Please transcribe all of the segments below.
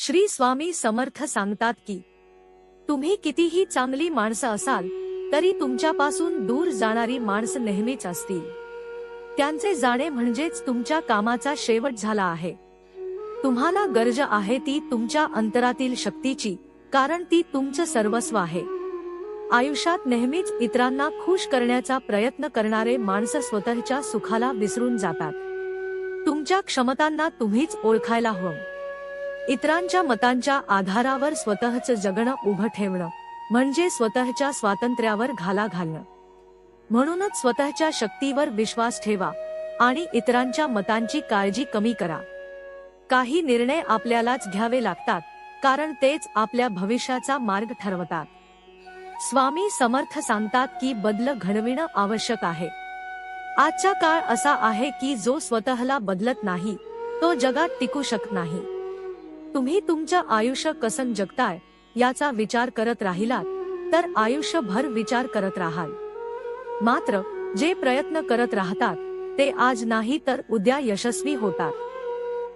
श्री स्वामी समर्थ सांगतात की तुम्ही कितीही चांगली माणसं असाल तरी तुमच्यापासून दूर जाणारी माणसं नेहमीच असतील। त्यांचे जाणे म्हणजेच तुमच्या कामाचा शेवट झाला आहे। तुम्हाला गरज आहे ती तुमच्या अंतरातील शक्तीची, कारण ती तुमचं सर्वस्व आहे। आयुष्यात नेहमीच इतरांना खुश करण्याचा प्रयत्न करणारे माणसं स्वतःच्या सुखाला विसरून जातात। तुमच्या क्षमतांना तुम्हीच ओळखायला हवं। इतरांच्या मतांच्या आधारावर स्वतःचं जगणं उभं ठेवणं म्हणजे स्वतःच्या स्वातंत्र्यावर घाला घालणं। म्हणूनच स्वतःच्या शक्तीवर विश्वास ठेवा आणि इतरांच्या मतांची काळजी कमी करा। काही निर्णय आपल्यालाच घ्यावे लागतात, कारण तेच आपल्या भविष्याचा मार्ग ठरवतात। स्वामी समर्थ सांगतात की बदल घडविणं आवश्यक आहे। आजचा काळ असा आहे की जो स्वतःला बदलत नाही तो जगात टिकू शकत नाही। तुम्ही तुमचं आयुष्य कसं जगताय याचा विचार करत राहिलात तर आयुष्यभर विचार करत राहाल। मात्र जे प्रयत्न करत राहतात ते आज नाही तर उद्या यशस्वी होतात।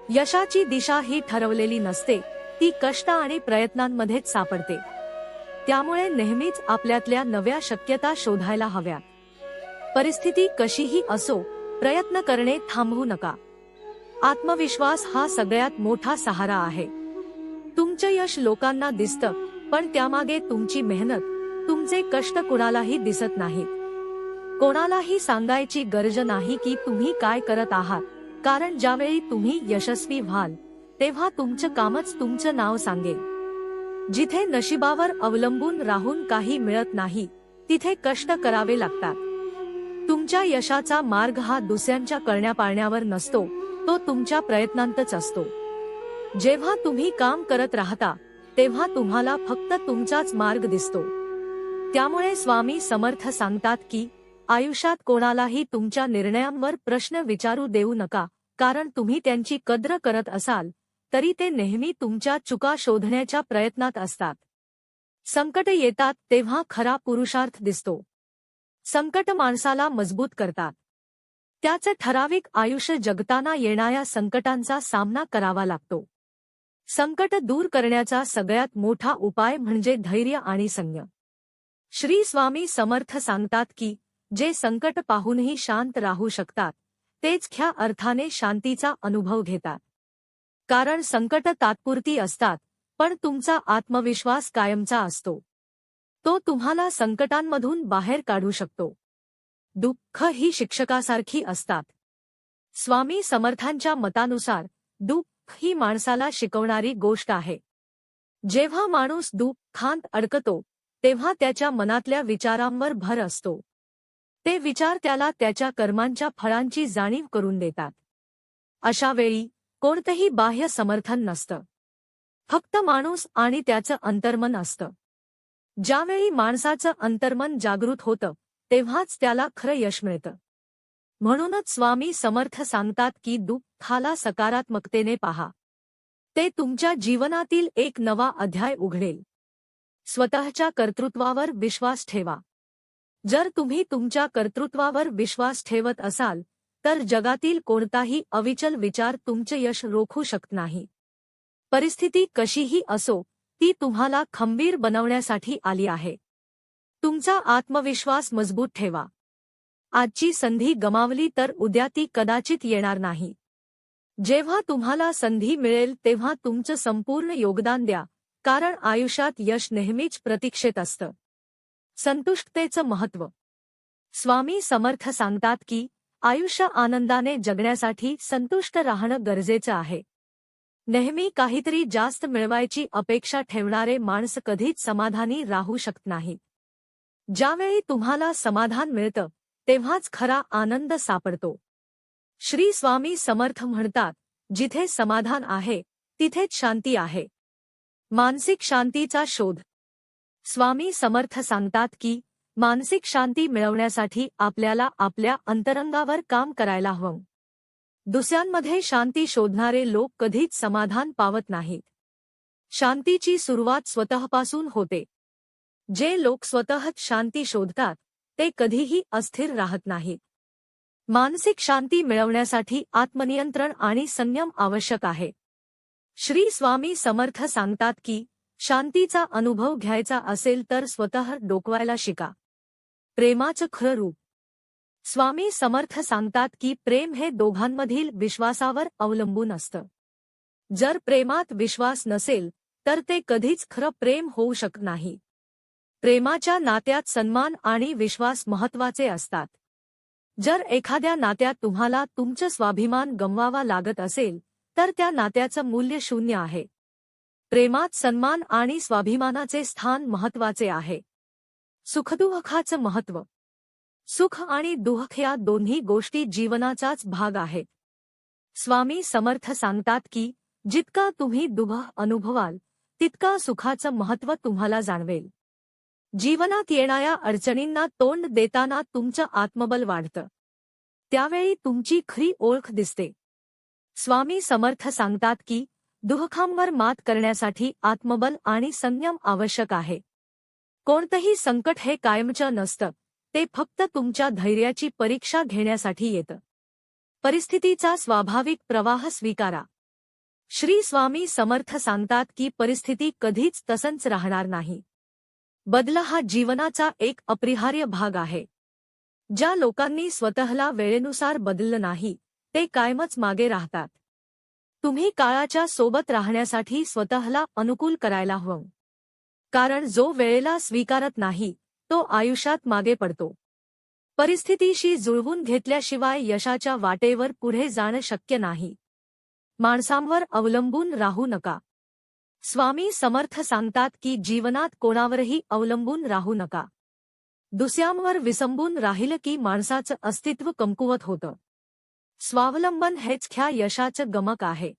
यशाची दिशा ही ठरवलेली नसते, ती कष्ट आणि प्रयत्नांमध्येच सापडते। त्यामुळे नेहमीच आपल्यातल्या नव्या शक्यता शोधायला हव्यात। परिस्थिती कशीही असो, प्रयत्न करणे थांबवू नका। आत्मविश्वास हा सगळ्यात मोठा सहारा आहे। तुमचं यश लोकांना दिसतं, पण त्यामागे तुमची मेहनत, तुमचे कष्ट कुणालाही दिसत नाहीत। कोणालाही सांगायची गरज नाही की तुम्ही काय करत आहात, कारण ज्यावेळी तुम्ही यशस्वी व्हाल तेव्हा तुमचं कामच तुमचं नाव सांगेल। जिथे नशिबावर अवलंबून राहून काही मिळत नाही, तिथे कष्ट करावे लागतात। तुमच्या यशाचा मार्ग हा दुसऱ्यांच्या करण्यापाळण्यावर नसतो, तो तुमच्या प्रयत्नांतच असतो। जेव्हा तुम्ही काम करत राहता तेव्हा तुम्हाला फक्त तुमचाच मार्ग दिसतो। त्यामुळे स्वामी समर्थ सांगतात की आयुष्यात कोणालाही तुमच्या निर्णयांवर प्रश्न विचारू देऊ नका, कारण तुम्ही त्यांची कद्र करत असाल तरी ते नेहमी तुमच्या चुका शोधण्याच्या प्रयत्नात असतात। संकट येतात तेव्हा खरा पुरुषार्थ दिसतो। संकट माणसाला मजबूत करतात। त्याचं ठराविक आयुष्य जगताना येणाऱ्या संकटांचा सामना करावा लागतो। संकट दूर करण्याचा सगळ्यात मोठा उपाय म्हणजे धैर्य आणि संयम। श्री स्वामी समर्थ सांगतात की जे संकट पाहूनही शांत राहू शकतात तेच खऱ्या अर्थाने शांतीचा अनुभव घेतात। कारण संकट तात्पुरती असतात, पण तुमचा आत्मविश्वास कायमचा असतो। तो तुम्हाला संकटांमधून बाहेर काढू शकतो। दुःख ही शिक्षकासारखी असतात। स्वामी समर्थांच्या मतानुसार दुःख ही माणसाला शिकवणारी गोष्ट आहे। जेव्हा माणूस दुःखात अडकतो तेव्हा त्याच्या मनातल्या विचारांवर भर असतो। ते विचार त्याला त्याच्या कर्मांच्या फळांची जाणीव करून देतात। अशा वेळी कोणतंही बाह्य समर्थन नसतं, फक्त माणूस आणि त्याचं अंतर्मन असतं। ज्यावेळी माणसाचं अंतर्मन जागृत होतं तेव्हाच त्याला खरं यश मिळतं। म्हणूनच स्वामी समर्थ सांगतात की दुःखाला सकारात्मकतेने पहा, ते तुमच्या जीवनातील एक नवा अध्याय उघडेल। स्वतःच्या कर्तृत्वावर विश्वास ठेवा। जर तुम्ही तुमच्या कर्तृत्वावर विश्वास ठेवत असाल तर जगातील कोणताही अविचल विचार तुमचे यश रोखू शकत नाही। परिस्थिती कशीही असो, ती तुम्हाला खंबीर बनवण्यासाठी आली आहे। तुमचा आत्मविश्वास मजबूत ठेवा। आजची संधी गमावली तर उद्या ती कदाचित येणार नाही। जेव्हा तुम्हाला संधी मिळेल तेव्हा तुमचं संपूर्ण योगदान द्या, कारण आयुष्यात यश नेहमीच प्रतीक्षेत असतं। संतुष्टतेचं महत्त्व। स्वामी समर्थ सांगतात की आयुष्य आनंदाने जगण्यासाठी संतुष्ट राहणं गरजेचं आहे। नेहमी काहीतरी जास्त मिळवायची अपेक्षा ठेवणारे माणसं कधीच समाधानी राहू शकत नाहीत। ज्यावेळी तुम्हाला समाधान मिळतं तेव्हाच खरा आनंद सापडतो। श्री स्वामी समर्थ म्हणतात, जिथे समाधान आहे तिथेच शांती आहे। मानसिक शांतीचा शोध। स्वामी समर्थ सांगतात की मानसिक शांती मिळवण्यासाठी आपल्याला आपल्या अंतरंगावर काम करायला हवं। दुसऱ्यांमध्ये शांती शोधणारे लोक कधीच समाधान पावत नाहीत। शांतीची सुरुवात स्वतःपासून होते। जे लोक स्वतःच शांती शोधतात ते कधीही अस्थिर राहत नाहीत। मानसिक शांती मिळवण्यासाठी आत्मनियंत्रण आणि संयम आवश्यक आहे। श्री स्वामी समर्थ सांगतात की शांतीचा अनुभव घ्यायचा असेल तर स्वतः डोकवायला शिका. प्रेमाचं खरं रूप. स्वामी समर्थ सांगतात की प्रेम हे दोघांमधील विश्वासावर अवलंबून असतं. जर प्रेमात विश्वास नसेल तर ते कधीच खरं प्रेम होऊ शकत नाही. प्रेमाच्या नात्यात सन्मान आणि विश्वास महत्त्वाचे असतात. जर एखाद्या नात्यात तुम्हाला तुमचं स्वाभिमान गमवावा लागत असेल तर त्या नात्याचं मूल्य शून्य आहे. प्रेमात सन्मान आणि स्वाभिमानाचे स्थान महत्त्वाचे आहे. सुखदुःखाचं महत्त्व. सुख आणि दुःख या दोन्ही गोष्टी जीवनाचाच भाग आहेत. स्वामी समर्थ सांगतात की जितका तुम्ही दुःख अनुभवाल तितका सुखाचं महत्त्व तुम्हाला जाणवेल. जीवनात येणाऱ्या अडचणींना तोंड देताना तुमचं आत्मबल वाढतं. त्यावेळी तुमची खरी ओळख दिसते. स्वामी समर्थ सांगतात की दुःखांवर मात करण्यासाठी आत्मबल आणि संयम आवश्यक आहे. कोणतंही संकट हे कायमचं नसतं, ते फक्त तुमच्या धैर्याची परीक्षा घेण्यासाठी येतं. परिस्थितीचा स्वाभाविक प्रवाह स्वीकारा. श्री स्वामी समर्थ सांगतात की परिस्थिती कधीच तसंच राहणार नाही. बदल हा जीवनाचा एक अपरिहार्य भाग आहे. ज्या लोकांनी स्वतःला वेळेनुसार बदललं नाही ते कायमच मागे राहतात. तुम्ही काळाच्या सोबत राहण्यासाठी स्वतःला अनुकूल करायला हवं. कारण जो वेळेला स्वीकारत नाही तो आयुष्यात मागे पडतो. परिस्थितीशी जुळवून घेतल्याशिवाय यशाच्या वाटेवर पुढे जाणं शक्य नाही. माणसांवर अवलंबून राहू नका. स्वामी समर्थ सांगतात की जीवनात कोणावरही अवलंबून राहू नका. दुसऱ्यांवर विसंबून राहिलं की माणसाचं अस्तित्व कमकुवत होतं. स्वावलंबन हेच खऱ्या यशाचं गमक आहे.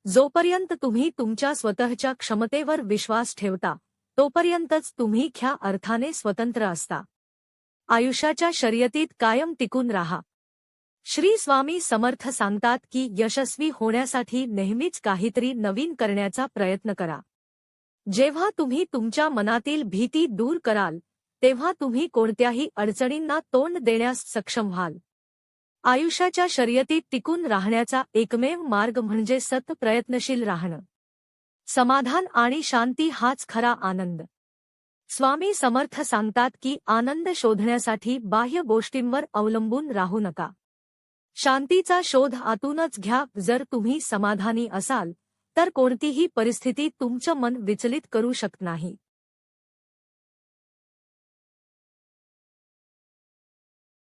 जोपर्यंत तुम्ही तुमच्या स्वतःच्या क्षमतेवर विश्वास ठेवता तोपर्यंतच तुम्ही खऱ्या अर्थाने स्वतंत्र असता. आयुष्याच्या शर्यतीत कायम टिकून राहा. श्री स्वामी समर्थ सांगतात की यशस्वी होण्यासाठी नेहमीच काहीतरी नवीन करण्याचा प्रयत्न करा. जेव्हा तुम्ही तुमच्या मनातील भीती दूर कराल तेव्हा तुम्ही कोणत्याही अडचणींना तोंड देण्यास सक्षम व्हाल. आयुष्याच्या शर्यतीत टिकून राहण्याचा एकमेव मार्ग म्हणजे सतत प्रयत्नशील राहणं. समाधान आणि शांती हाच खरा आनंद. स्वामी समर्थ सांगतात की आनंद शोधण्यासाठी बाह्य गोष्टींवर अवलंबून राहू नका. शांतीचा शोध आतूनच घ्या. जर तुम्ही समाधानी असाल तर कोणतीही परिस्थिती तुमचं मन विचलित करू शकत नाही.